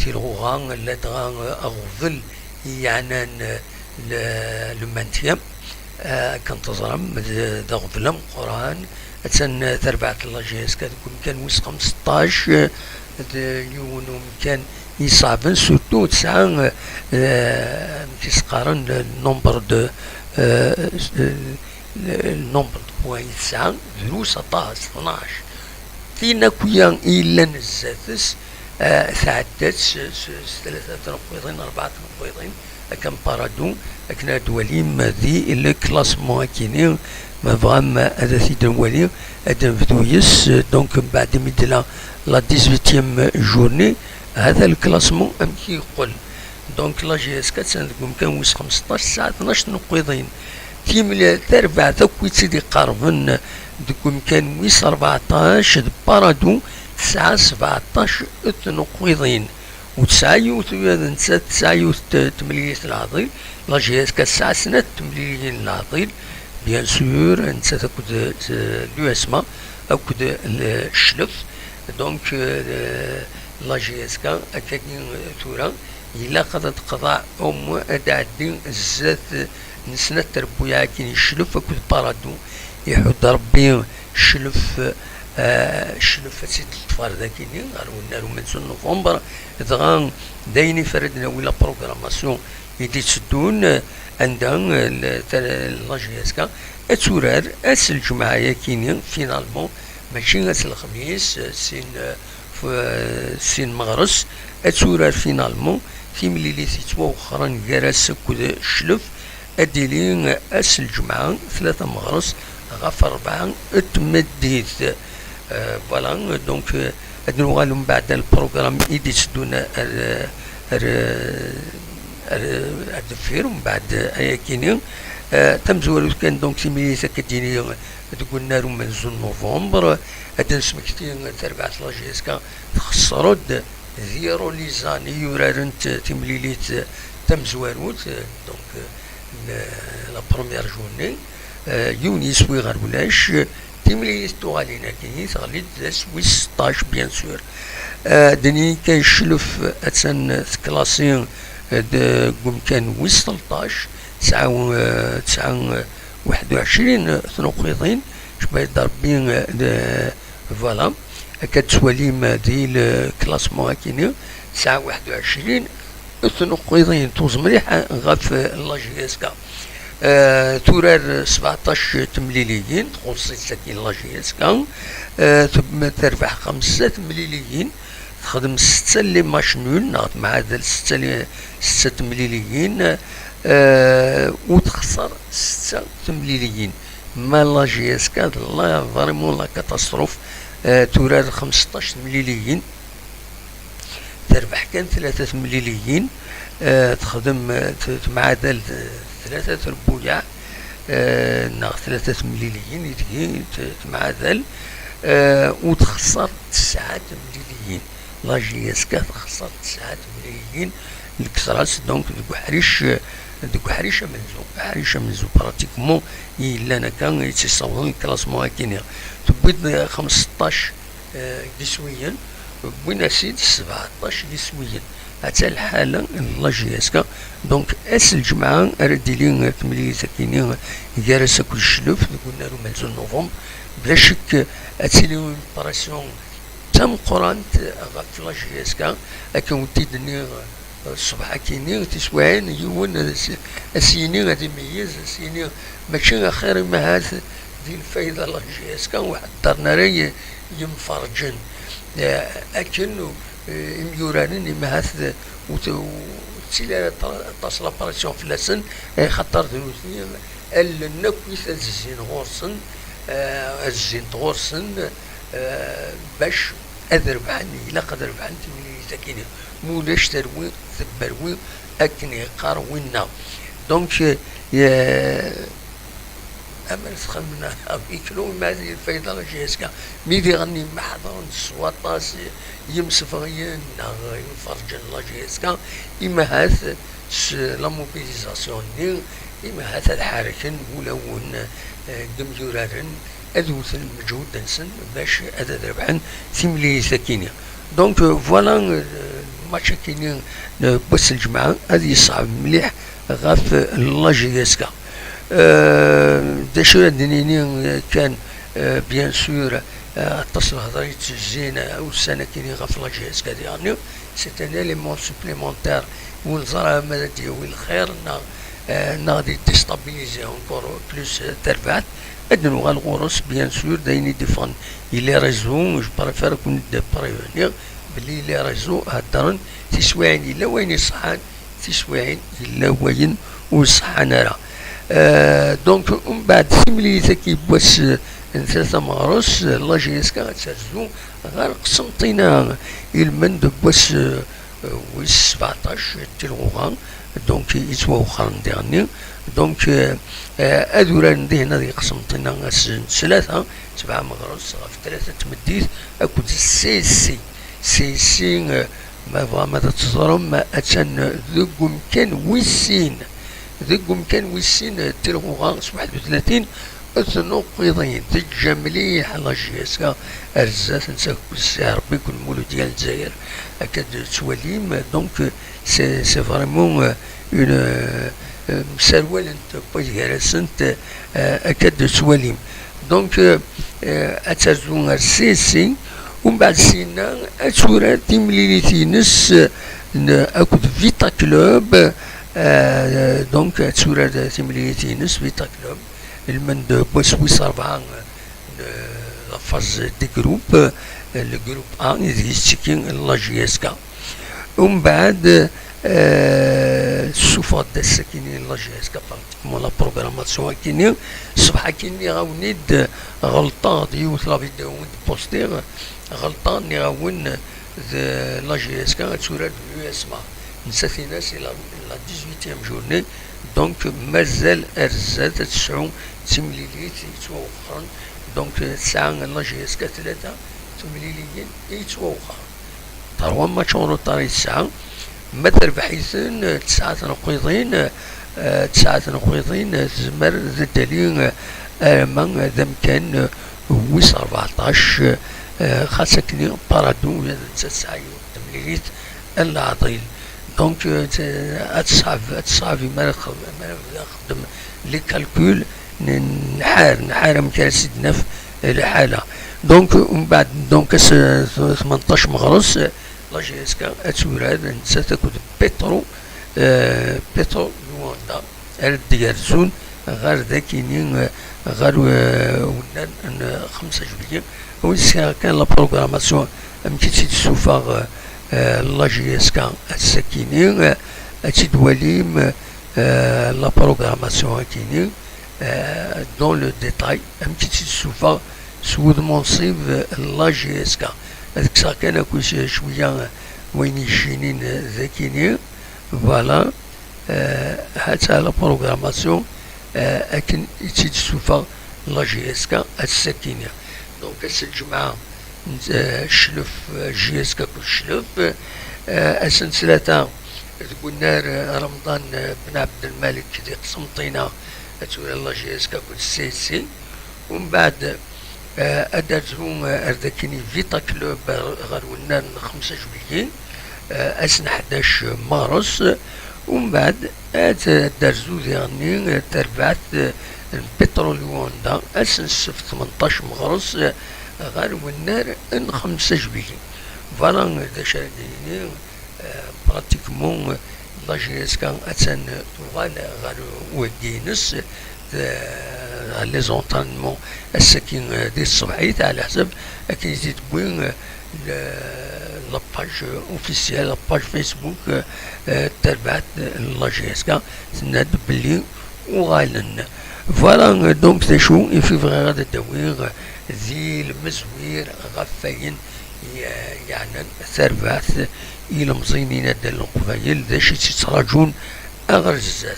تيلغوغان لا دغان أغفل يعني لو مانتيام كنتظرم دغفلم قرآن أتسن تربعة الله جيس كتكون كان ويس 15 يونو كان يصعبن سورتو تسعة تيسقارن النمبر دو النمبر بوين تسعة دروس 12 فينا كويان إلا نزاتس ثعدت 3 نقويضين 4 نقويضين كان بارادو أكنا دواليم ذي الكلاسمون كيني ما فغام هذا ثيد الوالي هذا فدويس دونك بعد مدلا لا 18 جورني هذا الكلاسمون أمكي يقول دونك لا جي اس 4 كان ويس 15 ساعة 12 نقويضين تيملا تربع ثوكي تسيدي قاربن دكم كان ويس 14 بارادو تسعة 17 نقويضين وتسعة يوث نسات تسعة يوث تمليلية العضيل لا جي اس 4 ساعة سنة تمليلية العضيل بيان سور نسات أكد لو اسما أكد الشلف دونك لا جي اس 4 أكاكين ثورا إلا قد قضاء أم أدعدين الزات نسنة تربويا كين الشلف أكد بارادو يحد ربي الشلف الشلف سيد الطفال ذاكيني نارو من سن نوفمبر دغان دايني فردنا ولا بروغراماسيون يدي تسدون عندها لا جي اس 4 اتورار اس الجمعة ياكيني فينالمون ماشي اس الخميس سين مغرس اتورار فينالمون في ملي تيتوخرا كراس كود الشلف اديلين اس الجمعة 3 مغرس غف 4 اتمديت فوالا دونك ادنو من بعد البروغرام يدي تسدونا الدفير ومن بعد اياكيني تمزور كان دونك سيميلي سكتيني تقول نارو من زون نوفمبر هذا سمكتين تربعة لا جي اس 4 تخسرود زيرو ليزاني يورارنت تمليليت تمزواروت دونك لا بروميير جورني يوني سوي غير ولاش تمليليت توغالينا كيني تغليد سوي 16 بيان سور دني كان شلف اتسن كلاسين قوم كان ويس 13 9 21 ثنقيضين شبه ضاربين فوالا كتسواليم دي الكلاسمون كيني 9 21 ثنقيضين توز مليح غاف لا جي اس 4 تورار 17 تمليليين تخلصي ساكين لا جي اس 4 ثم تربح 5 تمليليين تخدم 6 اللي ماشنول ناخد مع هذا 6 تمليليين وتخسر 6 تمليليين ما لا جي اس 4 لا فريمون لا كاتاستروف تورار 15 تمليليين تربح كان 3 تمليليين تخدم معادل 3 ربوع ناخ 3 تمليليين يدي معادل وتخسر 9 تمليليين لا جي اس 4 خسر 9 تمليليين الكسراس دونك دوك حريشه منزو براتيكمون الا انا كان يتصور الكلاسمون كينيا تبيد 15 نسويا بوين سيد 17 نسويا حتى الحاله لا جي اس 4 دونك اس الجمعه ارديلين تملي ساكنين جالسه كل الشلوف قلنا له مالزو نوفمبر بلا شك اتسيليون باراسيون تم قرانت غاف لا جي اس 4 اكن وديدني الصباح كيني تسوين يون السيني غادي يميز السيني ماشي خير ما هذا دي الفايده لا جي اس 4 واحد درنا راه يمفرجن اكن يوراني ما هذا وتسيل تصل باراسيون في لسن خطر دروسني النكويس الزين غورسن الزين غورسن باش اذرب عني لا قدر عني من ساكنه مولاش تروي ثبروي اكني قاروينا دونك يا امل خمنا يكلو ما هذه الفايده لا جي اس 4 ميدي غني محضر سواطاس يمسف غيان يفرجن لا جي اس 4 اما هذا لا موبيليزاسيون دي اما هذا الحركه ولون دمجورارن ادوث المجهود دنسن باش هذا ربحن سيملي ساكينه دونك فوالا الماتش كاينين بوس الجماعة هذه صعب مليح غاف لاجيسكا. داشو دنيني كان بيان سور اتصل هضريت الزينة او السنة كاينين غاف لاجيسكا ديالنا سي ان اليمون سوبليمونتير ونزرع ماذا ديال الخير غادي ديستابيليزي اونكور بلوس تربعت ادنو غالغورس بيان سور دايني ديفون لي ريزو جو بريفير كون بريفينير بلي لي ريزو هدرن تسواعين الا وين يصحان تسواعين الا وين وصحان راه. دونك ومن بعد سيمليتا كيبواس ثلاثة مغرس لاجيسكا غتهزو غير قسمطينا المن دبواس ويس 17 تلغوغان دونك يتوخر نديرني دونك ادورا ندي هنا دي قسمطينا ثلاثة 7 مغرس في 3 تمديت اكود سي ما بغا ما تتزرم ما اتن ذوك مكان ويسين تلغوغان 31 اثنو قيضين تجا مليح لاجيسكا ارزات نسا كلسي ربي يكون مولو ديال الجزائر اكاد تواليم دونك سي فريمون اون مسروال انت بويغارسنت اكاد تواليم دونك اترزون سي ومن بعد سينا اتورا تيمليليتينس اكود فيتا كلوب دونك اتورا تيمليليتينس فيتا كلوب المن دو بوسويس 4 لا فاز دي جروب الجروب ان يزيستيكين لاجيسكا ومن بعد الصفات داس كاينين لاجيسكا براتيكمون لا بروغراماسيون كاينين الصباح كاينين غاونيد غلطان ديوث لا فيديو بوستير غلطان ني غاون لاجيسكا توراد يو اس ما نساتينا سي لا 18 جورني دونك مازال ارزات تسعو تمليليت يتوخرن دونك تسعة لاجيسكا 3 تمليليين يتوخر 3 ماتش اون روطاري تسعة ما تربحيثن 9 نقيضين 9 نقيضين زمر زدالين من ذا مكان ويس 14 خاصة كني بارادو تسعة تمليليت العطيل دونك تصافي ما نخدم لي كالكول نحار مكان نف الحالة دونك ومن بعد دونك 18 مغرس لاجيسكا اتوراد نسا تاكد بيترو لواندا الديارزون غير ذاكينين غير ونان 5 جويلية ويسا كان لا بروغراماسيون مكيتي تسوفا لاجيسكا السكينين اتدواليم لا بروغراماسيون كينين دون لو ديتاي مكيتي تسوفا سود منصيب لاجيسكا هذيك الساعة كان كل شوية وين يجينين ذاكينين فوالا حتى لا بروغراماسيون اكن تيتسوفا لاجيسكا السكينة دونك هاد الجمعة شلف جيسكا كل شلف اسن 3 قلنا رمضان بن عبد الملك دي قسمطينة تولى لاجيسكا كل سي ومن بعد ادرتهم اردكيني فيتا كلوب غير ونان 5 جويلية اسن 11 مارس ومن بعد درزو ديالني تربعت البترول واندا اسن 18 مغرس غير ونار ان 5 جويلية فوالا داشاديني براتيكمون لاجيسكا اتن توغال غير ودينس لي زونطانمون الساكن دي الصباحيت على حسب كي يزيد بوين لاباج اوفيسيال لاباج فيسبوك تربعت لاجيسكا تناد بلي وغالن فوالا دونك تشو يفيفغي غادا داوير ذي المزوير غفاين يعني ثربات الى مزينين ديال القبايل ذا شي تتراجون اغرزات